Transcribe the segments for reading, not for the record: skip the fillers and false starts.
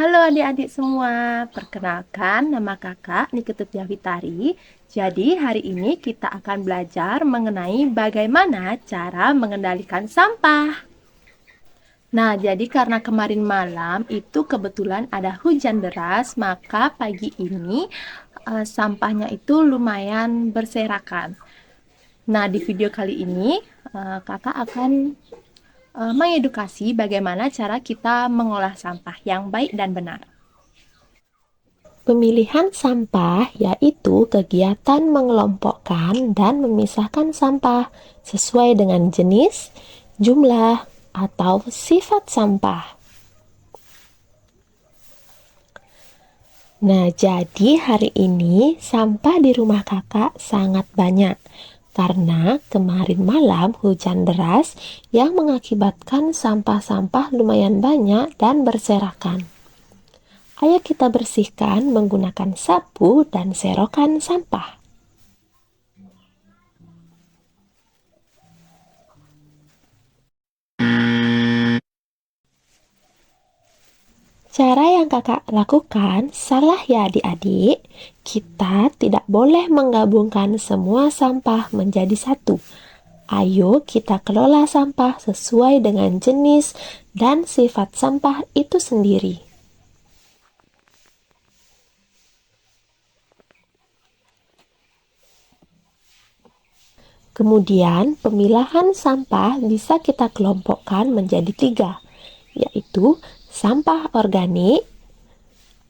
Halo adik-adik semua, perkenalkan nama kakak Niketutya Fitari. Jadi hari ini kita akan belajar mengenai bagaimana cara mengendalikan sampah. Nah, jadi karena kemarin malam itu kebetulan ada hujan deras, maka pagi ini sampahnya itu lumayan berserakan. Nah, di video kali ini kakak akan mengedukasi bagaimana cara kita mengolah sampah yang baik dan benar. Pemilihan sampah yaitu kegiatan mengelompokkan dan memisahkan sampah sesuai dengan jenis, jumlah, atau sifat sampah. Nah, jadi hari ini sampah di rumah kakak sangat banyak karena kemarin malam hujan deras yang mengakibatkan sampah-sampah lumayan banyak dan berserakan. Ayo kita bersihkan menggunakan sapu dan serokan sampah. Cara yang kakak lakukan salah ya adik-adik. Kita tidak boleh menggabungkan semua sampah menjadi satu. Ayo kita kelola sampah sesuai dengan jenis dan sifat sampah itu sendiri. Kemudian, pemilahan sampah bisa kita kelompokkan menjadi tiga, yaitu sampah organik,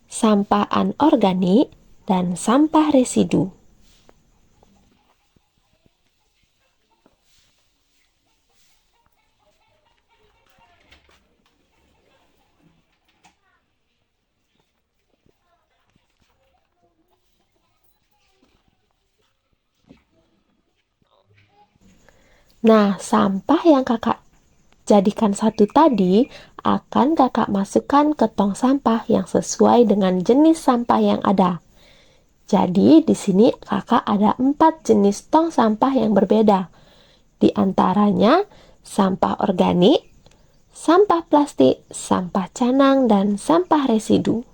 sampah anorganik, dan sampah residu. Nah, sampah yang kakak jadikan satu tadi akan kakak masukkan ke tong sampah yang sesuai dengan jenis sampah yang ada. Jadi, di sini kakak ada 4 jenis tong sampah yang berbeda. Di antaranya sampah organik, sampah plastik, sampah canang, dan sampah residu.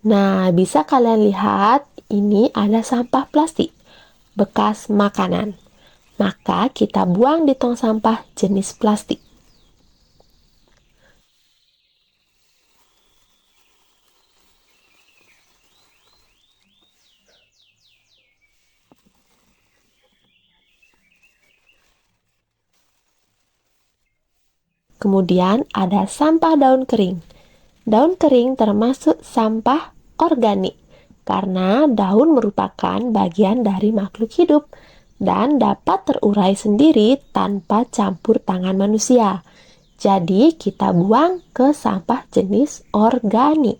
Nah, bisa kalian lihat ini ada sampah plastik, bekas makanan. Maka kita buang di tong sampah jenis plastik. Kemudian ada sampah daun kering. Daun kering termasuk sampah organik karena daun merupakan bagian dari makhluk hidup dan dapat terurai sendiri tanpa campur tangan manusia. Jadi kita buang ke sampah jenis organik.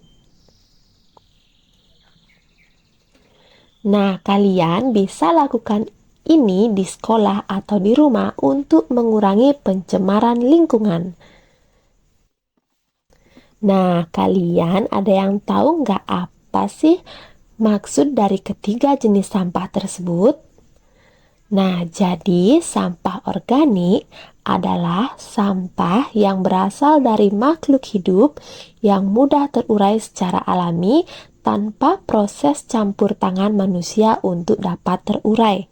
Nah, kalian bisa lakukan ini di sekolah atau di rumah untuk mengurangi pencemaran lingkungan. Nah, kalian ada yang tahu nggak apa sih maksud dari ketiga jenis sampah tersebut? Nah, jadi sampah organik adalah sampah yang berasal dari makhluk hidup yang mudah terurai secara alami tanpa proses campur tangan manusia untuk dapat terurai.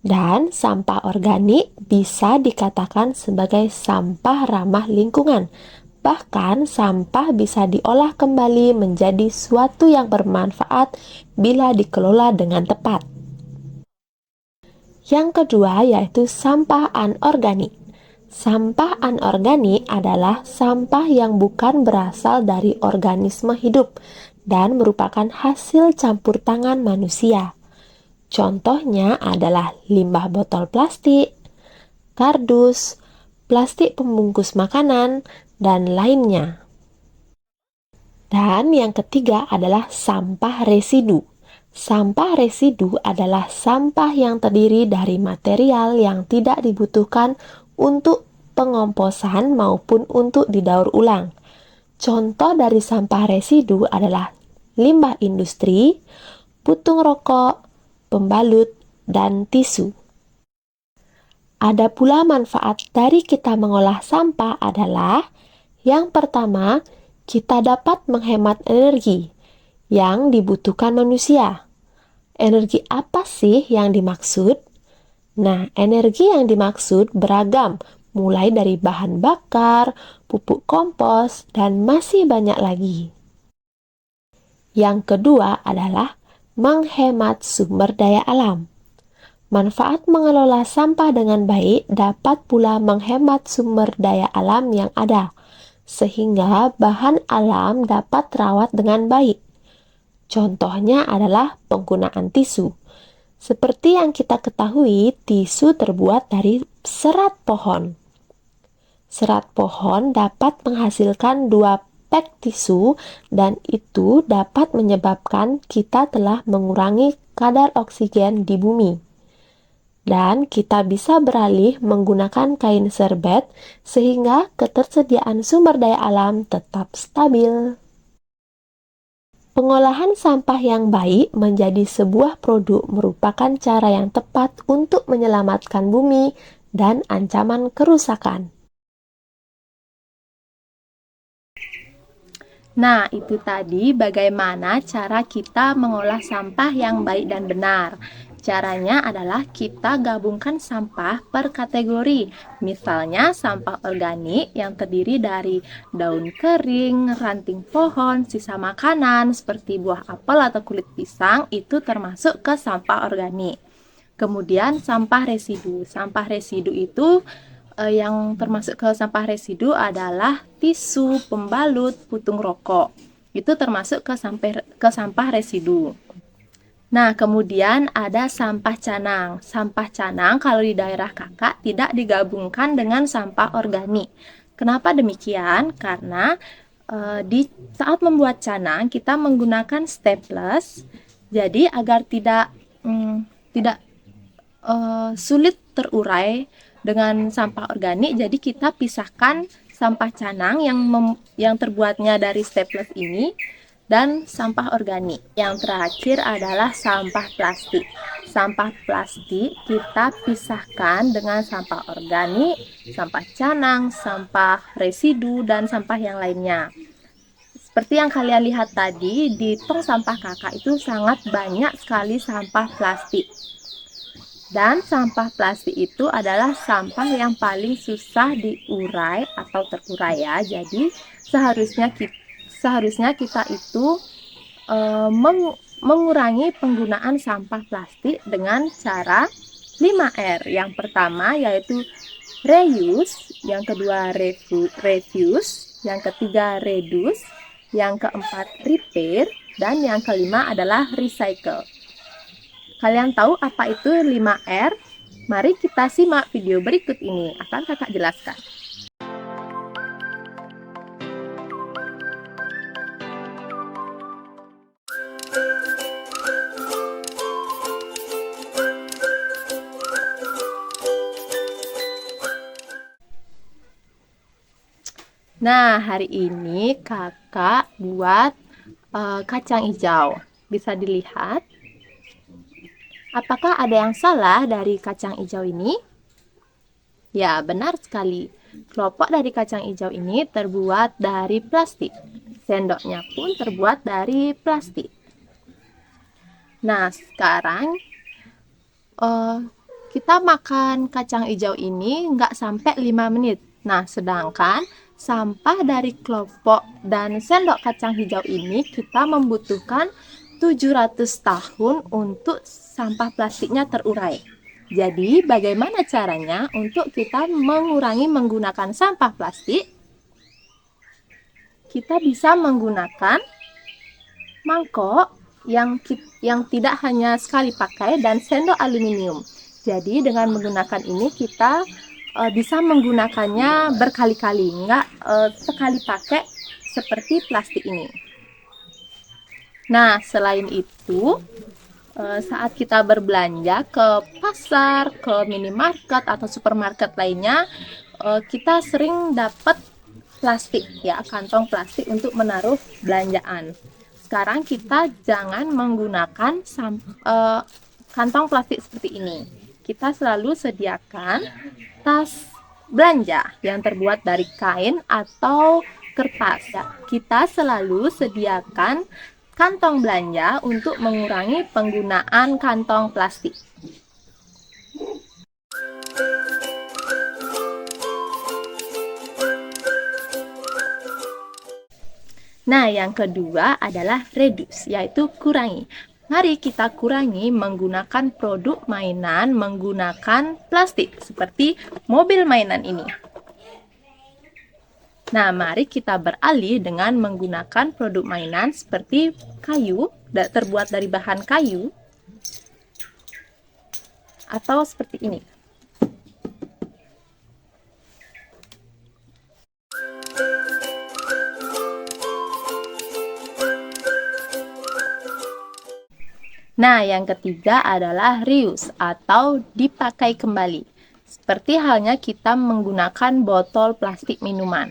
Dan sampah organik bisa dikatakan sebagai sampah ramah lingkungan. Bahkan sampah bisa diolah kembali menjadi suatu yang bermanfaat bila dikelola dengan tepat. Yang kedua yaitu sampah anorganik. Sampah anorganik adalah sampah yang bukan berasal dari organisme hidup dan merupakan hasil campur tangan manusia. Contohnya adalah limbah botol plastik, kardus, plastik pembungkus makanan, dan lainnya. Dan yang ketiga adalah sampah residu. Sampah residu adalah sampah yang terdiri dari material yang tidak dibutuhkan untuk pengomposan maupun untuk didaur ulang. Contoh dari sampah residu adalah limbah industri, putung rokok, pembalut, dan tisu. Ada pula manfaat dari kita mengolah sampah adalah Yang pertama, kita dapat menghemat energi yang dibutuhkan manusia. Energi apa sih yang dimaksud? Nah, energi yang dimaksud beragam, mulai dari bahan bakar, pupuk kompos, dan masih banyak lagi. Yang kedua adalah menghemat sumber daya alam. Manfaat mengelola sampah dengan baik dapat pula menghemat sumber daya alam yang ada, sehingga bahan alam dapat terawat dengan baik. Contohnya adalah penggunaan tisu. Seperti yang kita ketahui, tisu terbuat dari serat pohon. Serat pohon dapat menghasilkan 2 pak tisu dan itu dapat menyebabkan kita telah mengurangi kadar oksigen di bumi. Dan kita bisa beralih menggunakan kain serbet sehingga ketersediaan sumber daya alam tetap stabil. Pengolahan sampah yang baik menjadi sebuah produk merupakan cara yang tepat untuk menyelamatkan bumi dan ancaman kerusakan. Nah, itu tadi bagaimana cara kita mengolah sampah yang baik dan benar. Caranya adalah kita gabungkan sampah per kategori. Misalnya sampah organik yang terdiri dari daun kering, ranting pohon, sisa makanan seperti buah apel atau kulit pisang itu termasuk ke sampah organik. Kemudian sampah residu. Sampah residu itu yang termasuk ke sampah residu adalah tisu, pembalut, putung rokok. Itu termasuk ke sampah residu. Nah, kemudian ada sampah canang. Sampah canang kalau di daerah Kakak tidak digabungkan dengan sampah organik. Kenapa demikian? Karena di saat membuat canang kita menggunakan staples. Jadi agar tidak sulit terurai dengan sampah organik, jadi kita pisahkan sampah canang yang terbuatnya dari staples ini dan sampah organik. Yang terakhir adalah sampah plastik. Sampah plastik kita pisahkan dengan sampah organik, sampah canang, sampah residu, dan sampah yang lainnya. Seperti yang kalian lihat tadi, di tong sampah Kakak itu sangat banyak sekali sampah plastik. Dan sampah plastik itu adalah sampah yang paling susah diurai atau terurai ya. Jadi seharusnya kita itu mengurangi penggunaan sampah plastik dengan cara 5R. Yang pertama yaitu reuse, yang kedua refuse, yang ketiga reduce, yang keempat repair, dan yang kelima adalah recycle. Kalian tahu apa itu 5R? Mari kita simak video berikut ini, akan Kakak jelaskan. Nah, hari ini Kakak buat kacang hijau. Bisa dilihat. Apakah ada yang salah dari kacang hijau ini? Ya, benar sekali. Kelompok dari kacang hijau ini terbuat dari plastik. Sendoknya pun terbuat dari plastik. Nah, sekarang kita makan kacang hijau ini nggak sampai 5 menit. Nah, sedangkan sampah dari kelompok dan sendok kacang hijau ini kita membutuhkan 700 tahun untuk sampah plastiknya terurai. Jadi, bagaimana caranya untuk kita mengurangi menggunakan sampah plastik? Kita bisa menggunakan mangkok yang tidak hanya sekali pakai dan sendok aluminium. Jadi, dengan menggunakan ini kita bisa menggunakannya berkali-kali, enggak sekali pakai seperti plastik ini. Nah, selain itu, saat kita berbelanja ke pasar, ke minimarket atau supermarket lainnya, kita sering dapat plastik ya, kantong plastik untuk menaruh belanjaan. Sekarang kita jangan menggunakan kantong plastik seperti ini. Kita selalu sediakan tas belanja yang terbuat dari kain atau kertas. Kita selalu sediakan kantong belanja untuk mengurangi penggunaan kantong plastik. Nah, yang kedua adalah reduce, yaitu kurangi. Mari kita kurangi menggunakan produk mainan menggunakan plastik, seperti mobil mainan ini. Nah, mari kita beralih dengan menggunakan produk mainan seperti kayu, terbuat dari bahan kayu, atau seperti ini. Nah, yang ketiga adalah reuse atau dipakai kembali. Seperti halnya kita menggunakan botol plastik minuman.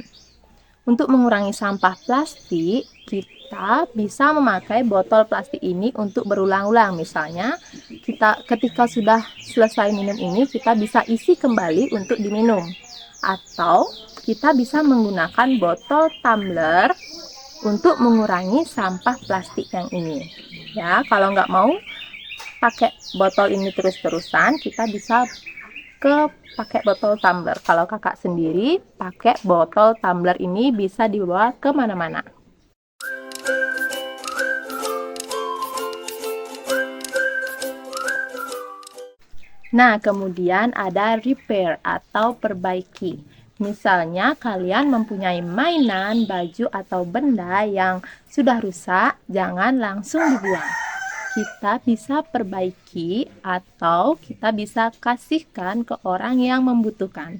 Untuk mengurangi sampah plastik, kita bisa memakai botol plastik ini untuk berulang-ulang. Misalnya, ketika sudah selesai minum ini, kita bisa isi kembali untuk diminum. Atau kita bisa menggunakan botol tumbler untuk mengurangi sampah plastik yang ini. Ya, kalau nggak mau pakai botol ini terus-terusan, kita bisa pakai botol tumbler. Kalau kakak sendiri pakai botol tumbler ini bisa dibawa kemana-mana. Nah, kemudian ada repair atau perbaiki. Misalnya kalian mempunyai mainan, baju, atau benda yang sudah rusak, jangan langsung dibuang. Kita bisa perbaiki atau kita bisa kasihkan ke orang yang membutuhkan.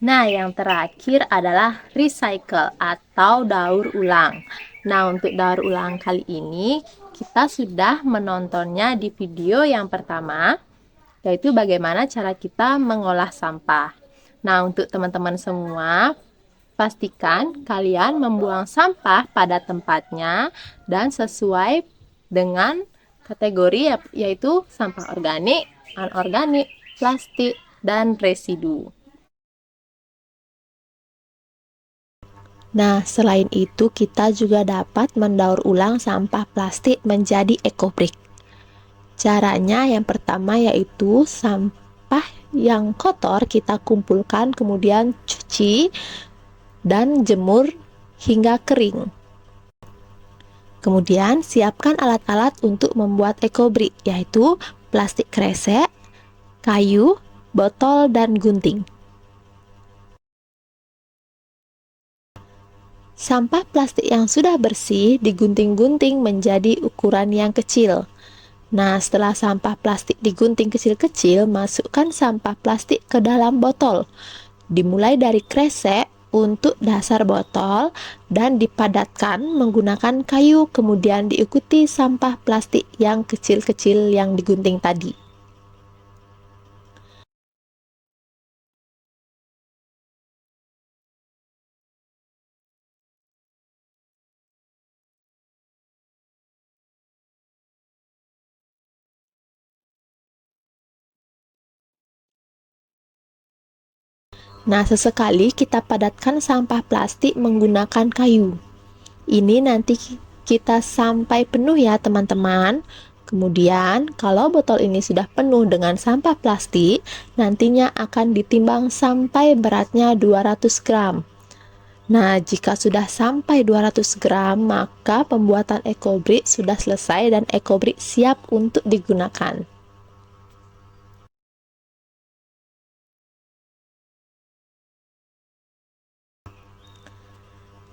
Nah, yang terakhir adalah recycle atau daur ulang. Nah, untuk daur ulang kali ini kita sudah menontonnya di video yang pertama, yaitu bagaimana cara kita mengolah sampah. Nah, untuk teman-teman semua, pastikan kalian membuang sampah pada tempatnya dan sesuai dengan kategori, yaitu sampah organik, anorganik, plastik, dan residu. Nah, selain itu kita juga dapat mendaur ulang sampah plastik menjadi ekobrik. Caranya yang pertama yaitu sampah yang kotor kita kumpulkan, kemudian cuci dan jemur hingga kering. Kemudian siapkan alat-alat untuk membuat ekobrik, yaitu plastik kresek, kayu, botol, dan gunting. Sampah plastik yang sudah bersih digunting-gunting menjadi ukuran yang kecil. Nah, setelah sampah plastik digunting kecil-kecil, masukkan sampah plastik ke dalam botol. Dimulai dari kresek untuk dasar botol dan dipadatkan menggunakan kayu, kemudian diikuti sampah plastik yang kecil-kecil yang digunting tadi. Nah, sesekali kita padatkan sampah plastik menggunakan kayu. Ini nanti kita sampai penuh ya teman-teman. Kemudian, kalau botol ini sudah penuh dengan sampah plastik, nantinya akan ditimbang sampai beratnya 200 gram. Nah, jika sudah sampai 200 gram, maka pembuatan ekobrik sudah selesai dan ekobrik siap untuk digunakan.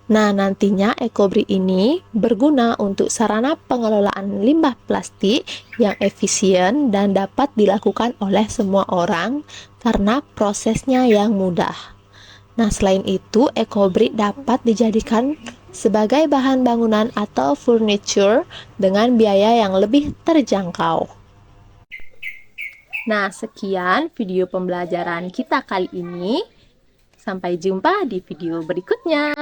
Nah, nantinya ekobrik ini berguna untuk sarana pengelolaan limbah plastik yang efisien dan dapat dilakukan oleh semua orang karena prosesnya yang mudah. Nah, selain itu, ekobrik dapat dijadikan sebagai bahan bangunan atau furniture dengan biaya yang lebih terjangkau. Nah, sekian video pembelajaran kita kali ini. Sampai jumpa di video berikutnya.